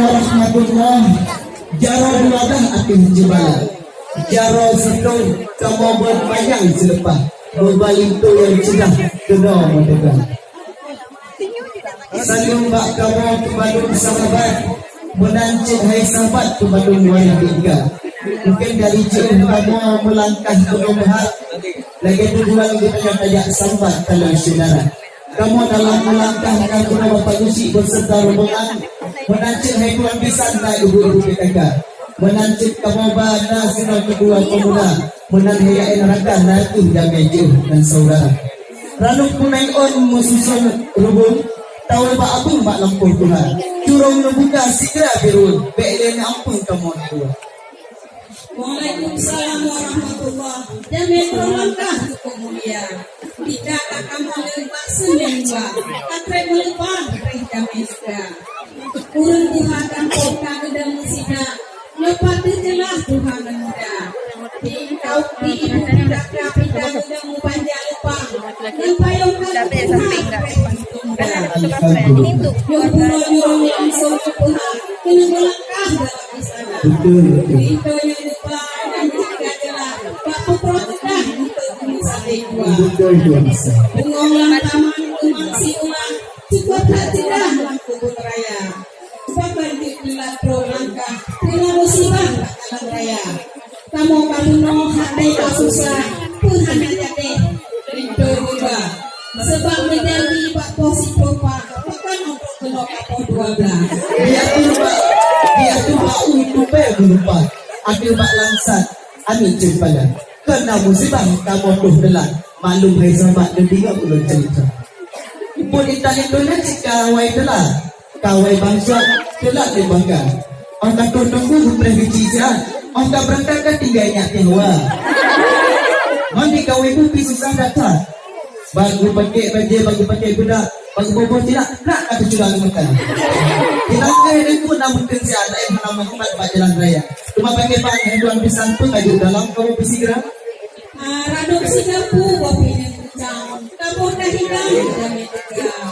warahmatullahi Jaro wadah akan jebala Jaro setong kamu berbayang selepas berbalik tu yang cedah kedua mereka. Saling bak kamu kepada sahabat menancik hai sahabat kepada wayang tiga. Mungkin dari jauh kamu melangkah ke rumah lagi tujuan kita tajak sahabat kalau saudara. Kamu dalam melangkah ke rumah Bapak Yusi berserta rombongan menancik hai tuan pisan dan ibu-ibu PKK. Menancik kamu bana sinar kedua pemuda menanhaya neraka nanti damai jauh dan saudara. Ranuk punai on mususun rubung tahu ba abung ba lampung Tuhan. Curung membuka segera birun be'len ampun kamu dua. Waalaikumsalam warahmatullahi wabarakatuh. Damai berlangkah cukup mulia. Jika kamu lepas seminggu, katrai melepas perih damai sudah. Urun Tuhan kampung kagedam musida. Lepas itu jelas Tuhan muda. Di kau di ibu tidak kapita sudah mu panjang lepang. Dan payung Tuhan yang burung langsung ke Tuhan. Kena melangkah dalam istana. Itu yang depan dan tiga jelas. Pak Putro sudah untuk misalnya dua. Pengolahan taman umang si ulang. Cukup tidak kubur raya. Bahkan di Pilatro langkah Pina musibah bakalan raya. Kamu kaluno hati kasusah Tuhan jadi Rindu juga sebab menjadi Pak Posi Propa bahkan untuk kenok kapal 12. Dia tu Pak untuk berlupa ambil Pak langsat amin cempalan kena musibah kamu tuh telan malum hai sahabat dan 30 cerita. Pun ditanya tu nak cakap awai telan kawai bangsa telah dibangga. Orang tak tunggu berapa biji saja. Orang tak berangkat tinggalnya tiwa. Mandi kawai pun susah datang. Bagi pakai baju, bagi pakai budak, bagi bobo tidak nak kata curang makan. Tidak kaya itu namun kerja ada yang nama kuat pada jalan raya. Cuma pakai pakai henduan pisang pun kayu dalam kamu bersigara. Radok sigapu kopi yang kencang. Kamu dah hilang kami tegak.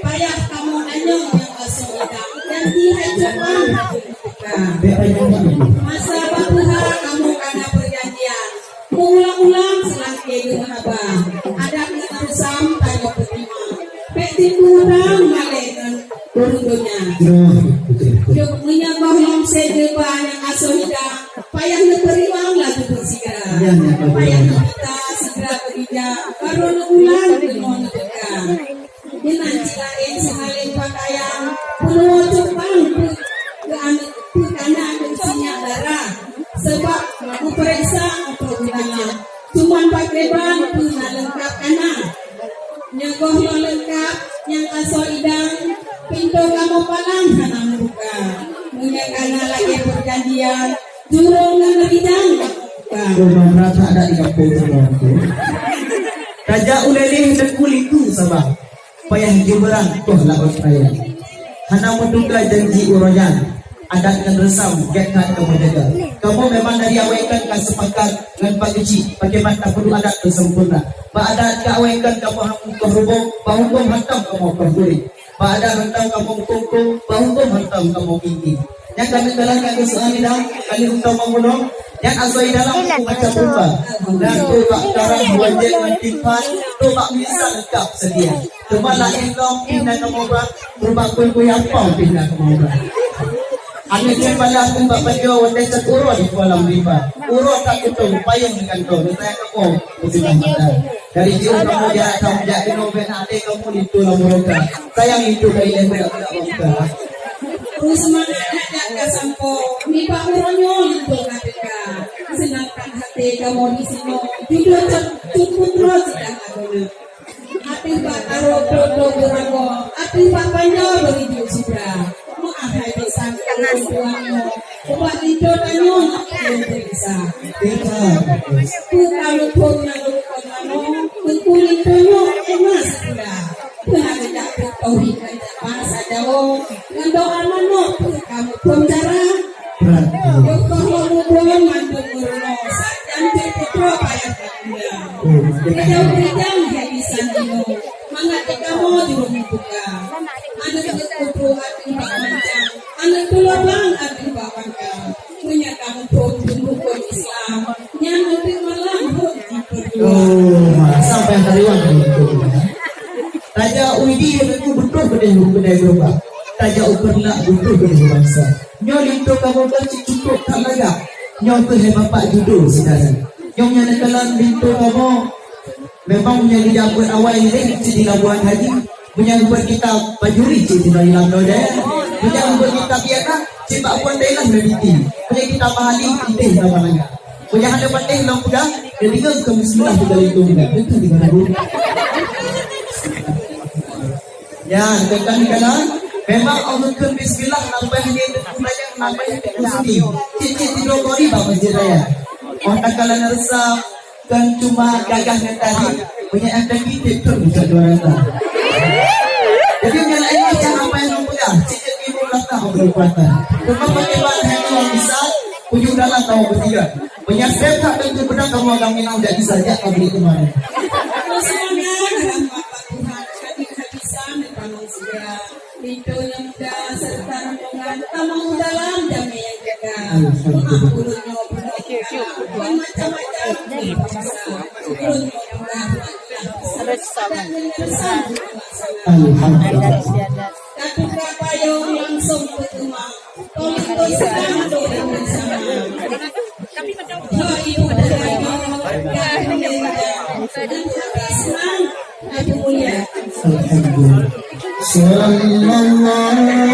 Payah kamu nanya yang asal dan tihai Jepang masa bakuha kamu karena perjanjian mengulang-ulang selangkah yuhaba ada keterusan tanya pertima peti kurang malaikan turunnya yuk menyambah lomse depan yang asal hidup payah neperiwang lagi bersigara payah kita segera bekerja baru ulang dengan tegang dengan lain sehalin pakaian pulau Jepang ke anak karena kesinya darah sebab periksa pergunanya cuma pakai ban puna lengkap kanan yang gohlo lengkap yang asal idang pintu kamu palang sana membuka punya karena lagi perjanjian jurung dan ridang Rumah rata ada di kampung semua itu. Raja uleleh dan kuliku sabah payah jemberang toh laut raya. Hana menduga janji uroyan adat dan resam getkan kamu jaga. Kamu memang dari awaikan kan sepakat dengan Pak Kecil bagaimana perlu adat bersempurna. Pak adat keawaikan kamu hukum rubung, Pak hukum hantam kamu perguri. Pak adat hantam kamu hukum, Pak hukum hantam kamu tinggi. Yang kami jalankan ke soal ini kali untuk mengulang yang asal dalam macam berubah dan tu tak sekarang wajib mentimpan tu tak bisa lengkap sedia. Cuma lain dong pindah ke mobil berubah kue apa pindah ke mobil. Ane cembalah pun tak baju wajib cekuro di kolam riba. Uro tak kutung payung dengan tu. Saya kamu mesti mata. Dari jauh kamu dia kamu jadi novel ade kamu itu lamuroka. Sayang itu dari lembek tidak waktu. Terus semangat jaga sampo ni Pak Uronyo itu ketika senangkan hati kamu di sini juga cukup terus sedang aguna hati Pak Taro Dodo Burago hati Pak Panyo begitu sudah maaf hai bisa karena tuanmu obat itu tanyo yang bisa ku kalau pun yang lupa mano kulit tanyo emas sudah Tuhan tidak bertauhid bahasa Jawa dengan doa mano kamu penjara Dokter Lomudoan mantu Murno Sajam Putra payah kakunda Bidang-bidang habisan dino Mangati kamu di rumah buka Anak kutu hati Pak Mancang Itulah bang ating bakan ka. Punya kamu hukum Islam. Yang penting malam Sampai hari waktu itu. Taja uidi itu betul benda berubah. Taja uperlah betul benda bangsa. Nyo linto kamu kecil cukup tak lagak. Nyo tu hai bapak judul sekarang. Nyo nya nakalan linto kamu memang menjadi jabut awal ini di Labuan Haji. Punya buat kita bajuri di dalam Daya. Punya buat kita biarkan cipta puan Daya berhenti. Punya kita pahali kita nama lagak. Punya ada pandai long pegang. Jadi kan kemusnah juga itu juga. Itu di mana dulu. Ya, kadang-kadang memang Allah tu bismillah nampak ni yang nampak itu sendiri. Cicit tidur kori bawa masjid raya. Orang kalah nerasa kan cuma gagah yang tadi punya ada kita tu bisa 200. Jadi yang lain macam apa yang orang pegang. Cicit ibu rata orang berkuatan. Cuma bagaimana yang bisa ujung dalam tahu bertiga. Punya step tak tentu pedang kamu akan minang jadi saja kau beri kemana. Itu yang muda serta rombongan tamang dalam damai yang jaga. Mengampulnya macam-macam Tapi berapa yang langsung bertemu. Tolong sedang dorang bersama. Ibu senang Abu mulia. Sallallahu alaihi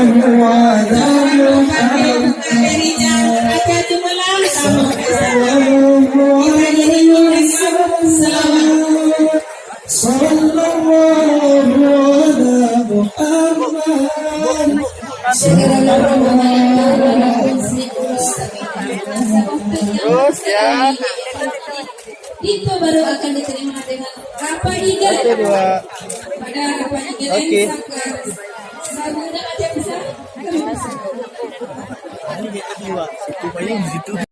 Terus ya. Itu baru akan diterima dengan apa ikan. Pada apa ikan Oke. Sabuna aja bisa. Kami bisa.